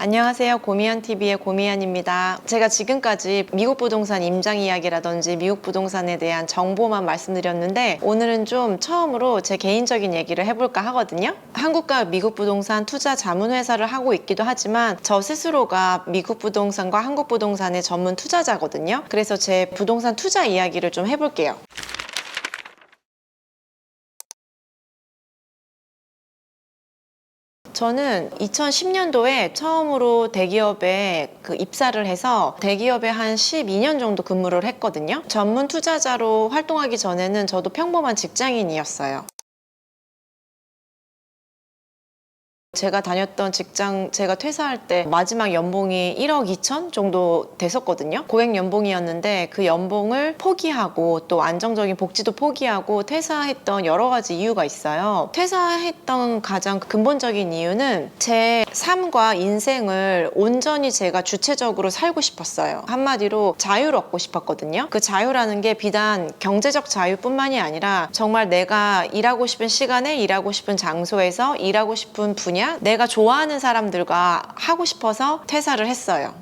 안녕하세요. 고미안TV의 고미안입니다. 제가 지금까지 미국 부동산 임장 이야기라든지 미국 부동산에 대한 정보만 말씀드렸는데 오늘은 좀 처음으로 제 개인적인 얘기를 해볼까 하거든요. 한국과 미국 부동산 투자 자문회사를 하고 있기도 하지만 저 스스로가 미국 부동산과 한국 부동산의 전문 투자자거든요. 그래서 제 부동산 투자 이야기를 좀 해볼게요. 저는 2010년도에 처음으로 대기업에 입사를 해서 대기업에 한 12년 정도 근무를 했거든요. 전문 투자자로 활동하기 전에는 저도 평범한 직장인이었어요. 제가 다녔던 직장, 제가 퇴사할 때 마지막 연봉이 1억 2천 정도 됐었거든요. 고액 연봉이었는데 그 연봉을 포기하고 또 안정적인 복지도 포기하고 퇴사했던 여러 가지 이유가 있어요. 퇴사했던 가장 근본적인 이유는 제 삶과 인생을 온전히 제가 주체적으로 살고 싶었어요. 한마디로 자유를 얻고 싶었거든요. 그 자유라는 게 비단 경제적 자유뿐만이 아니라 정말 내가 일하고 싶은 시간에 일하고 싶은 장소에서 일하고 싶은 분야 내가 좋아하는 사람들과 하고 싶어서 퇴사를 했어요.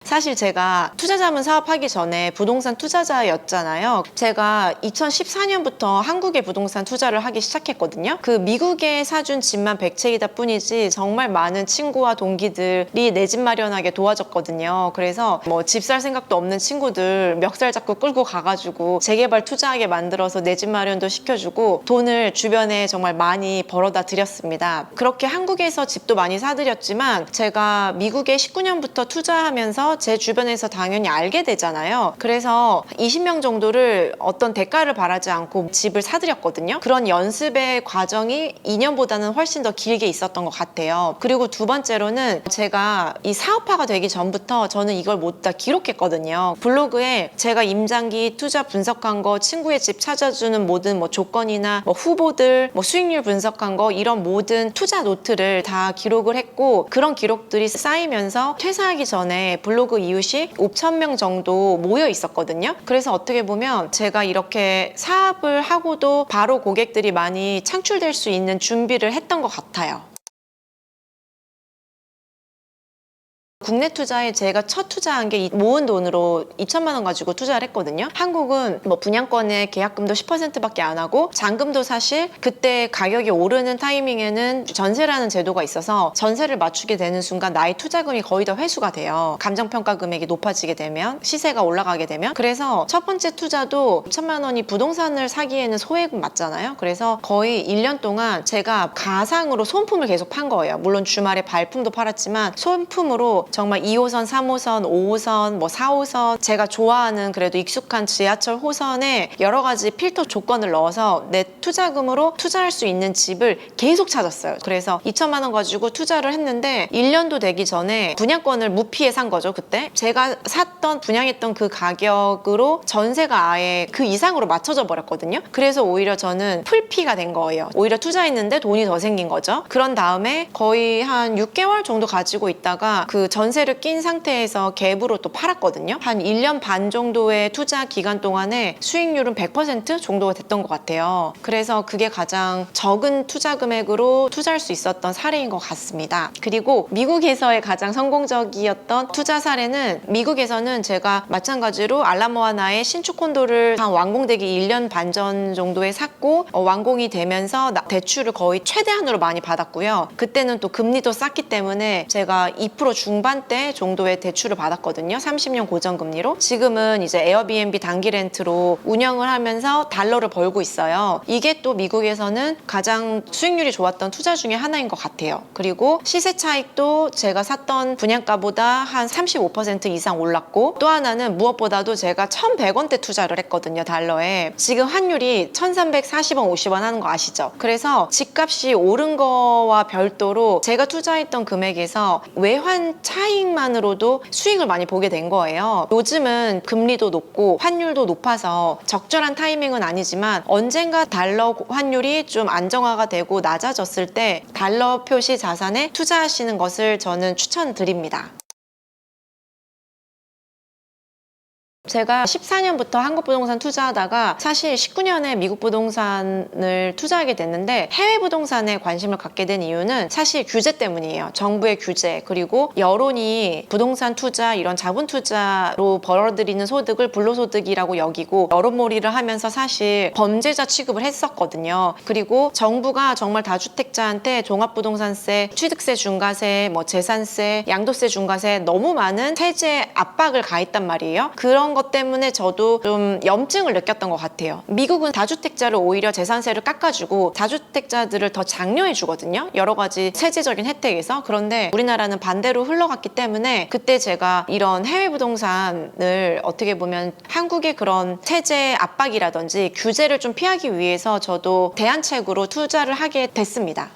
사실 제가 투자자문 사업하기 전에 부동산 투자자였잖아요. 제가 2014년부터 한국에 부동산 투자를 하기 시작했거든요. 그 미국에 사준 집만 100채이다 뿐이지 정말 많은 친구와 동기들이 내 집 마련하게 도와줬거든요. 그래서 뭐 집 살 생각도 없는 친구들 멱살 잡고 끌고 가가지고 재개발 투자하게 만들어서 내 집 마련도 시켜주고 돈을 주변에 정말 많이 벌어다 드렸습니다. 그렇게 한국에서 집도 많이 사드렸지만 제가 미국에 19년부터 투자하면서 제 주변에서 당연히 알게 되잖아요. 그래서 20명 정도를 어떤 대가를 바라지 않고 집을 사드렸거든요. 그런 연습의 과정이 2년보다는 훨씬 더 길게 있었던 것 같아요. 그리고 두 번째로는 제가 이 사업화가 되기 전부터 저는 이걸 모두 다 기록했거든요. 블로그에 제가 임장기 투자 분석한 거, 친구의 집 찾아주는 모든 뭐 조건이나 뭐 후보들, 뭐 수익률 분석한 거 이런 모든 투자 노트를 다 기록을 했고 그런 기록들이 쌓이면서 퇴사하기 전에 블로그 이웃이 5,000명 정도 모여 있었거든요. 그래서 어떻게 보면 제가 이렇게 사업을 하고도 바로 고객들이 많이 창출될 수 있는 준비를 했던 것 같아요. 국내 투자에 제가 첫 투자한 게 모은 돈으로 2천만 원 가지고 투자를 했거든요. 한국은 뭐 분양권의 계약금도 10%밖에 안 하고 잔금도 사실 그때 가격이 오르는 타이밍에는 전세라는 제도가 있어서 전세를 맞추게 되는 순간 나의 투자금이 거의 다 회수가 돼요. 감정평가 금액이 높아지게 되면 시세가 올라가게 되면 그래서 첫 번째 투자도 5천만 원이 부동산을 사기에는 소액은 맞잖아요. 그래서 거의 1년 동안 제가 가상으로 소품을 계속 판 거예요. 물론 주말에 발품도 팔았지만 소품으로 정말 2호선, 3호선, 5호선, 뭐 4호선 제가 좋아하는 그래도 익숙한 지하철 호선에 여러 가지 필터 조건을 넣어서 내 투자금으로 투자할 수 있는 집을 계속 찾았어요. 그래서 2천만 원 가지고 투자를 했는데 1년도 되기 전에 분양권을 무피에 산 거죠. 그때 제가 샀던 분양했던 그 가격으로 전세가 아예 그 이상으로 맞춰져 버렸거든요. 그래서 오히려 저는 풀피가 된 거예요. 오히려 투자했는데 돈이 더 생긴 거죠. 그런 다음에 거의 한 6개월 정도 가지고 있다가 그 전세를 낀 상태에서 갭으로 또 팔았거든요. 한 1년 반 정도의 투자 기간 동안에 수익률은 100% 정도가 됐던 것 같아요. 그래서 그게 가장 적은 투자 금액으로 투자할 수 있었던 사례인 것 같습니다. 그리고 미국에서의 가장 성공적이었던 투자 사례는 미국에서는 제가 마찬가지로 알라모아나의 신축 콘도를 한 완공되기 1년 반 전 정도에 샀고 완공이 되면서 대출을 거의 최대한으로 많이 받았고요. 그때는 또 금리도 쌌기 때문에 제가 2% 중반대 정도의 대출을 받았거든요. 30년 고정금리로. 지금은 이제 에어비앤비 단기 렌트로 운영을 하면서 달러를 벌고 있어요. 이게 또 미국에서는 가장 수익률이 좋았던 투자 중에 하나인 것 같아요. 그리고 시세 차익도 제가 샀던 분양가보다 한 35% 이상 올랐고 또 하나는 무엇보다도 제가 1,100원대 투자를 했거든요. 달러에. 지금 환율이 1,340원, 50원 하는 거 아시죠? 그래서 집값이 오른 거와 별도로 제가 투자했던 금액에서 외환 차익만으로도 수익을 많이 보게 된 거예요. 요즘은 금리도 높고 환율도 높아서 적절한 타이밍은 아니지만 언젠가 달러 환율이 좀 안정화가 되고 낮아졌을 때 달러 표시 자산에 투자하시는 것을 저는 추천드립니다. 제가 14년부터 한국 부동산 투자하다가 사실 19년에 미국 부동산을 투자하게 됐는데 해외 부동산에 관심을 갖게 된 이유는 사실 규제 때문이에요. 정부의 규제, 그리고 여론이 부동산 투자, 이런 자본 투자로 벌어들이는 소득을 불로소득이라고 여기고 여론몰이를 하면서 사실 범죄자 취급을 했었거든요. 그리고 정부가 정말 다주택자한테 종합부동산세, 취득세 중과세, 뭐 재산세, 양도세 중과세 너무 많은 세제 압박을 가했단 말이에요. 그런 것 때문에 저도 좀 염증을 느꼈던 것 같아요. 미국은 다주택자를 오히려 재산세를 깎아주고 다주택자들을 더 장려해 주거든요. 여러 가지 세제적인 혜택에서. 그런데 우리나라는 반대로 흘러갔기 때문에 그때 제가 이런 해외 부동산을 어떻게 보면 한국의 그런 세제 압박이라든지 규제를 좀 피하기 위해서 저도 대안책으로 투자를 하게 됐습니다.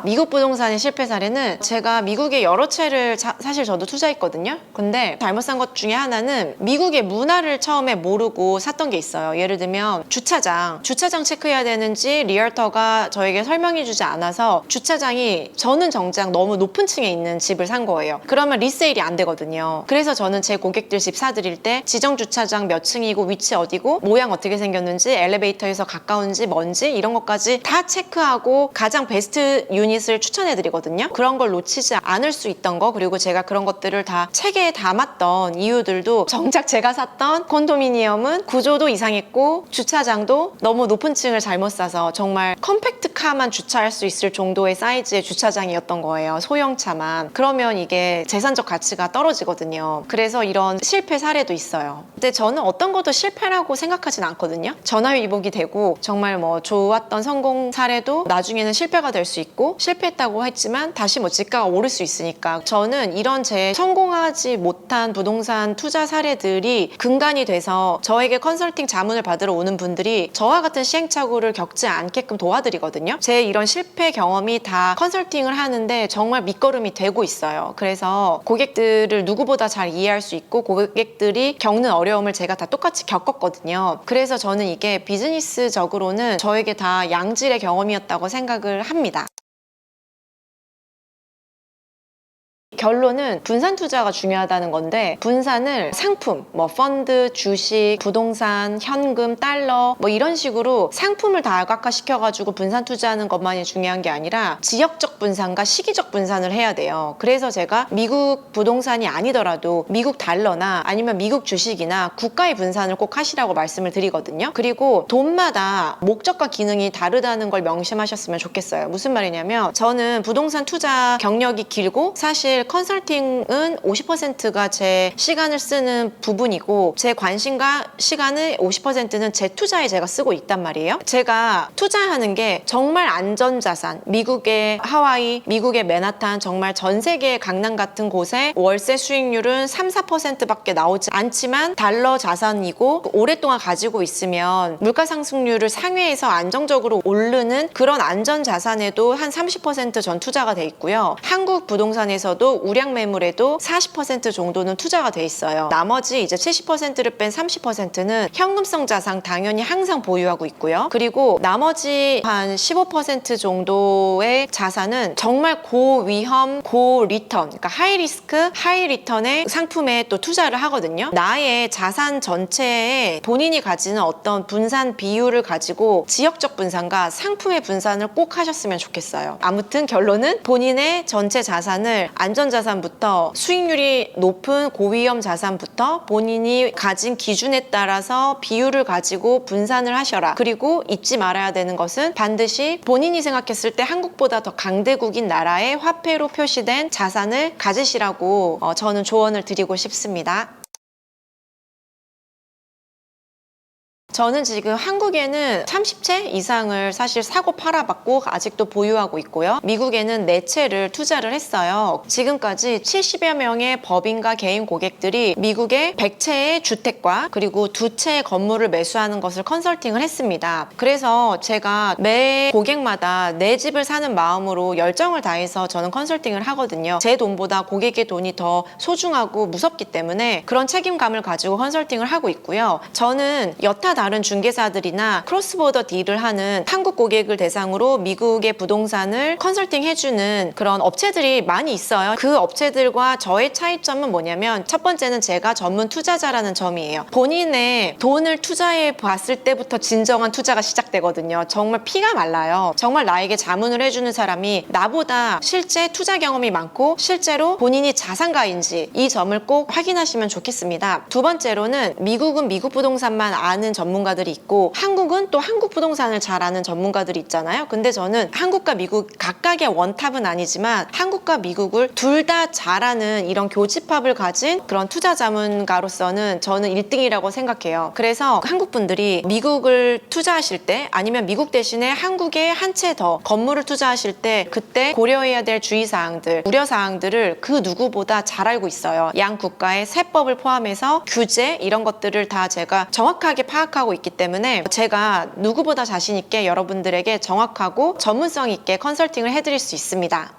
미국 부동산의 실패 사례는 제가 미국에 여러 채를 사실 저도 투자했거든요. 근데 잘못 산 것 중에 하나는 미국의 문화를 처음에 모르고 샀던 게 있어요. 예를 들면 주차장 체크해야 되는지 리얼터가 저에게 설명해 주지 않아서 주차장이 저는 정작 너무 높은 층에 있는 집을 산 거예요. 그러면 리세일이 안 되거든요. 그래서 저는 제 고객들 집 사드릴 때 지정 주차장 몇 층이고 위치 어디고 모양 어떻게 생겼는지 엘리베이터에서 가까운지 뭔지 이런 것까지 다 체크하고 가장 베스트 유닛을 추천해드리거든요. 그런 걸 놓치지 않을 수 있던 거, 그리고 제가 그런 것들을 다 책에 담았던 이유들도 정작 제가 샀던 콘도미니엄은 구조도 이상했고 주차장도 너무 높은 층을 잘못 사서 정말 컴팩트카만 주차할 수 있을 정도의 사이즈의 주차장이었던 거예요. 소형차만. 그러면 이게 재산적 가치가 떨어지거든요. 그래서 이런 실패 사례도 있어요. 근데 저는 어떤 것도 실패라고 생각하진 않거든요. 전화위복이 되고 정말 뭐 좋았던 성공 사례도 나중에는 실패가 될 수 있고 실패했다고 했지만 다시 뭐 지가가 오를 수 있으니까 저는 이런 제 성공하지 못한 부동산 투자 사례들이 근간이 돼서 저에게 컨설팅 자문을 받으러 오는 분들이 저와 같은 시행착오를 겪지 않게끔 도와드리거든요. 제 이런 실패 경험이 다 컨설팅을 하는데 정말 밑거름이 되고 있어요. 그래서 고객들을 누구보다 잘 이해할 수 있고 고객들이 겪는 어려움을 제가 다 똑같이 겪었거든요. 그래서 저는 이게 비즈니스적으로는 저에게 다 양질의 경험이었다고 생각을 합니다. 결론은 분산 투자가 중요하다는 건데 분산을 상품, 뭐 펀드, 주식, 부동산, 현금, 달러 뭐 이런 식으로 상품을 다 알각화시켜가지고 분산 투자하는 것만이 중요한 게 아니라 지역적 분산과 시기적 분산을 해야 돼요. 그래서 제가 미국 부동산이 아니더라도 미국 달러나 아니면 미국 주식이나 국가의 분산을 꼭 하시라고 말씀을 드리거든요. 그리고 돈마다 목적과 기능이 다르다는 걸 명심하셨으면 좋겠어요. 무슨 말이냐면 저는 부동산 투자 경력이 길고 사실 컨설팅은 50%가 제 시간을 쓰는 부분이고 제 관심과 시간의 50%는 제 투자에 제가 쓰고 있단 말이에요. 제가 투자하는 게 정말 안전자산, 미국의 하와이, 미국의 맨하탄, 정말 전 세계의 강남 같은 곳에 월세 수익률은 3-4%밖에 나오지 않지만 달러 자산이고 오랫동안 가지고 있으면 물가 상승률을 상회해서 안정적으로 오르는 그런 안전자산에도 한 30% 전 투자가 돼 있고요. 한국 부동산에서도 우량 매물에도 40% 정도는 투자가 돼 있어요. 나머지 이제 70%를 뺀 30%는 현금성 자산 당연히 항상 보유하고 있고요. 그리고 나머지 한 15% 정도의 자산은 정말 고위험, 고리턴, 그러니까 하이리스크, 하이리턴의 상품에 또 투자를 하거든요. 나의 자산 전체에 본인이 가지는 어떤 분산 비율을 가지고 지역적 분산과 상품의 분산을 꼭 하셨으면 좋겠어요. 아무튼 결론은 본인의 전체 자산을 안전자산부터 수익률이 높은 고위험 자산부터 본인이 가진 기준에 따라서 비율을 가지고 분산을 하셔라. 그리고 잊지 말아야 되는 것은 반드시 본인이 생각했을 때 한국보다 더 강대국인 나라의 화폐로 표시된 자산을 가지시라고 저는 조언을 드리고 싶습니다. 저는 지금 한국에는 30채 이상을 사실 사고 팔아봤고 아직도 보유하고 있고요. 미국에는 4채를 투자를 했어요. 지금까지 70여 명의 법인과 개인 고객들이 미국의 100채의 주택과 그리고 2채의 건물을 매수하는 것을 컨설팅을 했습니다. 그래서 제가 매 고객마다 내 집을 사는 마음으로 열정을 다해서 저는 컨설팅을 하거든요. 제 돈보다 고객의 돈이 더 소중하고 무섭기 때문에 그런 책임감을 가지고 컨설팅을 하고 있고요. 저는 여타 다른 중개사들이나 크로스보더 딜을 하는 한국 고객을 대상으로 미국의 부동산을 컨설팅 해주는 그런 업체들이 많이 있어요. 그 업체들과 저의 차이점은 뭐냐면 첫 번째는 제가 전문 투자자라는 점이에요. 본인의 돈을 투자해 봤을 때부터 진정한 투자가 시작되거든요. 정말 피가 말라요. 정말 나에게 자문을 해주는 사람이 나보다 실제 투자 경험이 많고 실제로 본인이 자산가인지 이 점을 꼭 확인하시면 좋겠습니다. 두 번째로는 미국은 미국 부동산만 아는 전문가들이 있고 한국은 또 한국 부동산을 잘 아는 전문가들이 있잖아요. 근데 저는 한국과 미국 각각의 원탑은 아니지만 한국과 미국을 둘 다 잘하는 이런 교집합을 가진 그런 투자 자문가로서는 저는 1등이라고 생각해요. 그래서 한국 분들이 미국을 투자하실 때 아니면 미국 대신에 한국에 한 채 더 건물을 투자하실 때 그때 고려해야 될 주의사항들, 우려사항들을 그 누구보다 잘 알고 있어요. 양 국가의 세법을 포함해서 규제 이런 것들을 다 제가 정확하게 파악하고 있기 때문에 제가 누구보다 자신 있게 여러분들에게 정확하고 전문성 있게 컨설팅을 해드릴 수 있습니다.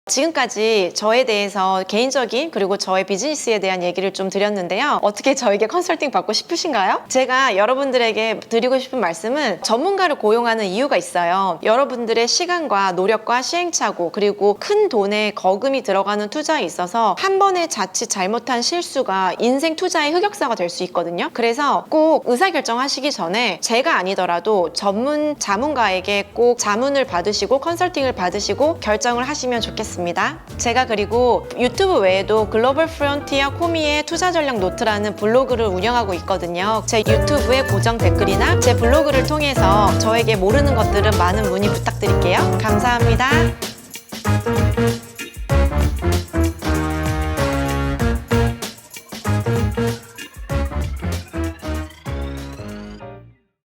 지금까지 저에 대해서 개인적인 그리고 저의 비즈니스에 대한 얘기를 좀 드렸는데요. 어떻게 저에게 컨설팅 받고 싶으신가요? 제가 여러분들에게 드리고 싶은 말씀은 전문가를 고용하는 이유가 있어요. 여러분들의 시간과 노력과 시행착오 그리고 큰 돈의 거금이 들어가는 투자에 있어서 한 번의 자칫 잘못한 실수가 인생 투자의 흑역사가 될 수 있거든요. 그래서 꼭 의사결정하시기 전에 제가 아니더라도 전문 자문가에게 꼭 자문을 받으시고 컨설팅을 받으시고 결정을 하시면 좋겠습니다. 제가 그리고 유튜브 외에도 글로벌 프론티어 코미의 투자 전략 노트라는 블로그를 운영하고 있거든요. 제 유튜브에 고정 댓글이나 제 블로그를 통해서 저에게 모르는 것들은 많은 문의 부탁드릴게요. 감사합니다.